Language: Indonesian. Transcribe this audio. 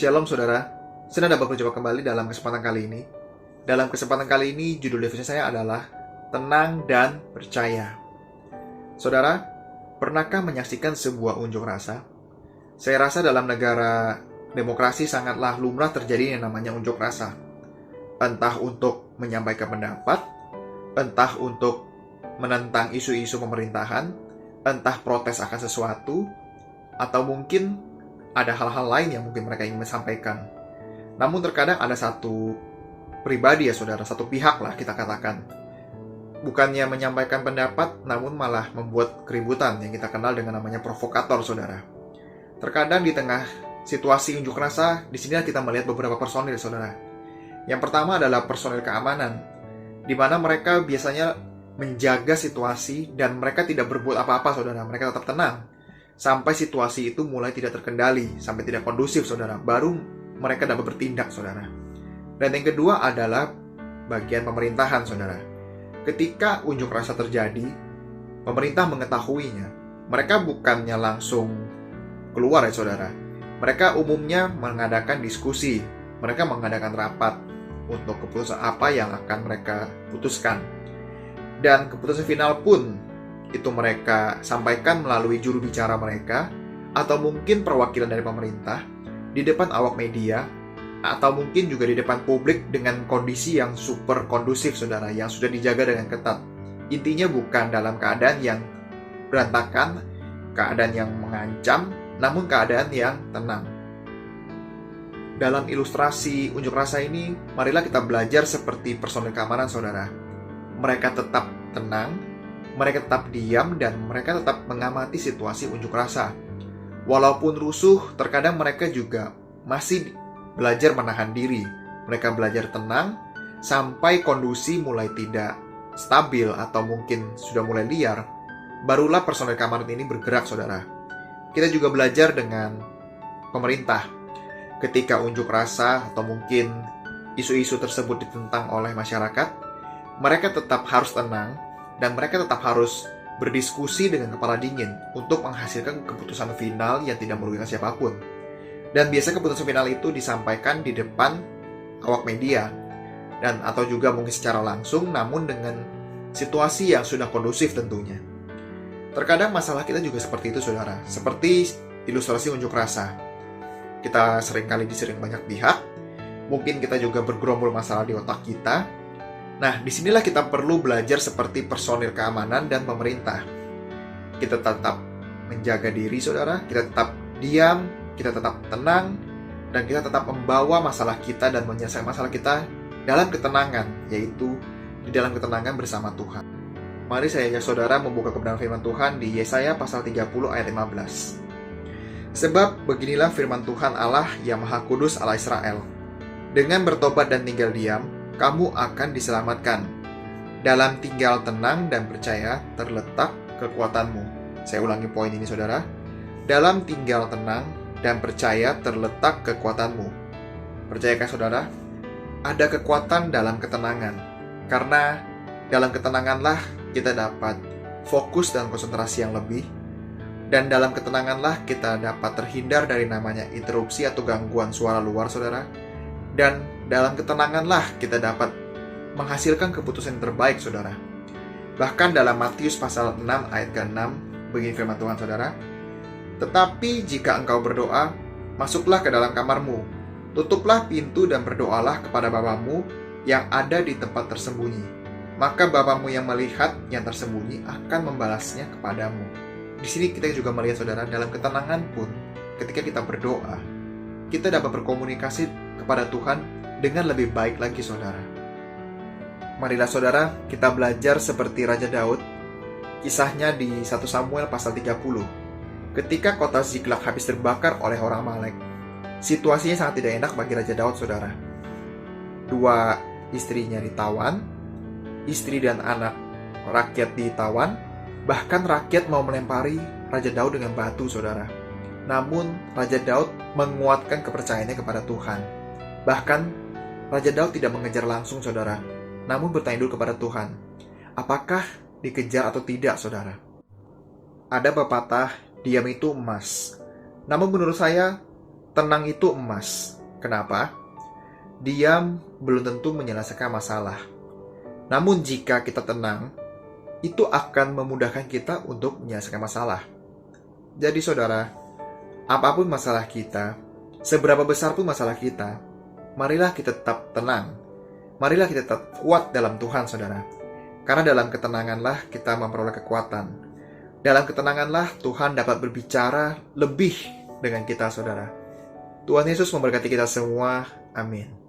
Shalom saudara, senang dapat berjumpa kembali dalam kesempatan kali ini. Dalam kesempatan kali ini, judul devosi saya adalah Tenang dan Percaya. Saudara, pernahkah menyaksikan sebuah unjuk rasa? Saya rasa dalam negara demokrasi sangatlah lumrah terjadi yang namanya unjuk rasa. Entah untuk menyampaikan pendapat, entah untuk menentang isu-isu pemerintahan, entah protes akan sesuatu, atau mungkin ada hal-hal lain yang mungkin mereka ingin sampaikan. Namun terkadang ada satu pribadi ya saudara, satu pihak lah kita katakan, bukannya menyampaikan pendapat, namun malah membuat keributan yang kita kenal dengan namanya provokator saudara. Terkadang di tengah situasi unjuk rasa, di sini kita melihat beberapa personil saudara. Yang pertama adalah personil keamanan, di mana mereka biasanya menjaga situasi dan mereka tidak berbuat apa-apa saudara, mereka tetap tenang. Sampai situasi itu mulai tidak terkendali, sampai tidak kondusif saudara, baru mereka dapat bertindak saudara. Dan yang kedua adalah bagian pemerintahan saudara. Ketika unjuk rasa terjadi, pemerintah mengetahuinya. Mereka bukannya langsung keluar ya saudara. Mereka umumnya mengadakan diskusi, mereka mengadakan rapat untuk keputusan apa yang akan mereka putuskan. Dan keputusan final pun itu mereka sampaikan melalui juru bicara mereka, atau mungkin perwakilan dari pemerintah, di depan awak media, atau mungkin juga di depan publik dengan kondisi yang super kondusif saudara, yang sudah dijaga dengan ketat. Intinya bukan dalam keadaan yang berantakan, keadaan yang mengancam, namun keadaan yang tenang. Dalam ilustrasi unjuk rasa ini, marilah kita belajar seperti personel keamanan saudara. Mereka tetap tenang, mereka tetap diam, dan mereka tetap mengamati situasi unjuk rasa. Walaupun rusuh, terkadang mereka juga masih belajar menahan diri. Mereka belajar tenang sampai kondisi mulai tidak stabil atau mungkin sudah mulai liar. Barulah personel keamanan ini bergerak, saudara. Kita juga belajar dengan pemerintah. Ketika unjuk rasa atau mungkin isu-isu tersebut ditentang oleh masyarakat, mereka tetap harus tenang, dan mereka tetap harus berdiskusi dengan kepala dingin untuk menghasilkan keputusan final yang tidak merugikan siapapun. Dan biasanya keputusan final itu disampaikan di depan awak media, dan atau juga mungkin secara langsung, namun dengan situasi yang sudah kondusif tentunya. Terkadang masalah kita juga seperti itu saudara, seperti ilustrasi unjuk rasa. Kita seringkali disering banyak pihak, mungkin kita juga bergerombol masalah di otak kita. Nah, disinilah kita perlu belajar seperti personil keamanan dan pemerintah. Kita tetap menjaga diri, saudara. Kita tetap diam, kita tetap tenang, dan kita tetap membawa masalah kita dan menyelesaikan masalah kita dalam ketenangan, yaitu di dalam ketenangan bersama Tuhan. Mari saya ajak saudara membuka kebenaran firman Tuhan di Yesaya pasal 30 ayat 15. Sebab beginilah firman Tuhan Allah yang Maha Kudus Allah Israel. Dengan bertobat dan tinggal diam, kamu akan diselamatkan. Dalam tinggal tenang dan percaya terletak kekuatanmu. Saya ulangi poin ini saudara. Dalam tinggal tenang dan percaya terletak kekuatanmu. Percayakah saudara? Ada kekuatan dalam ketenangan. Karena dalam ketenanganlah kita dapat fokus dan konsentrasi yang lebih. Dan dalam ketenanganlah kita dapat terhindar dari namanya interupsi atau gangguan suara luar saudara. Dan dalam ketenanganlah kita dapat menghasilkan keputusan yang terbaik, saudara. Bahkan dalam Matius pasal 6 ayat ke-6, begini firman Tuhan, saudara. Tetapi jika engkau berdoa, masuklah ke dalam kamarmu, tutuplah pintu dan berdoalah kepada Bapamu yang ada di tempat tersembunyi. Maka Bapamu yang melihat yang tersembunyi akan membalasnya kepadamu. Di sini kita juga melihat, saudara, dalam ketenangan pun, ketika kita berdoa, kita dapat berkomunikasi kepada Tuhan dengan lebih baik lagi saudara. Marilah saudara, kita belajar seperti Raja Daud. Kisahnya di 1 Samuel pasal 30. Ketika kota Ziklag habis terbakar oleh orang Amalek. Situasinya sangat tidak enak bagi Raja Daud saudara. 2 istrinya ditawan, istri dan anak rakyat ditawan, bahkan rakyat mau melempari Raja Daud dengan batu saudara. Namun Raja Daud menguatkan kepercayaannya kepada Tuhan. Bahkan Raja Daud tidak mengejar langsung saudara, namun bertanya dulu kepada Tuhan, apakah dikejar atau tidak saudara. Ada pepatah, diam itu emas. Namun menurut saya, tenang itu emas. Kenapa? Diam belum tentu menyelesaikan masalah. Namun jika kita tenang, itu akan memudahkan kita untuk menyelesaikan masalah. Jadi saudara, apapun masalah kita, seberapa besar pun masalah kita, marilah kita tetap tenang. Marilah kita tetap kuat dalam Tuhan, saudara. Karena dalam ketenanganlah kita memperoleh kekuatan. Dalam ketenanganlah Tuhan dapat berbicara lebih dengan kita, saudara. Tuhan Yesus memberkati kita semua. Amin.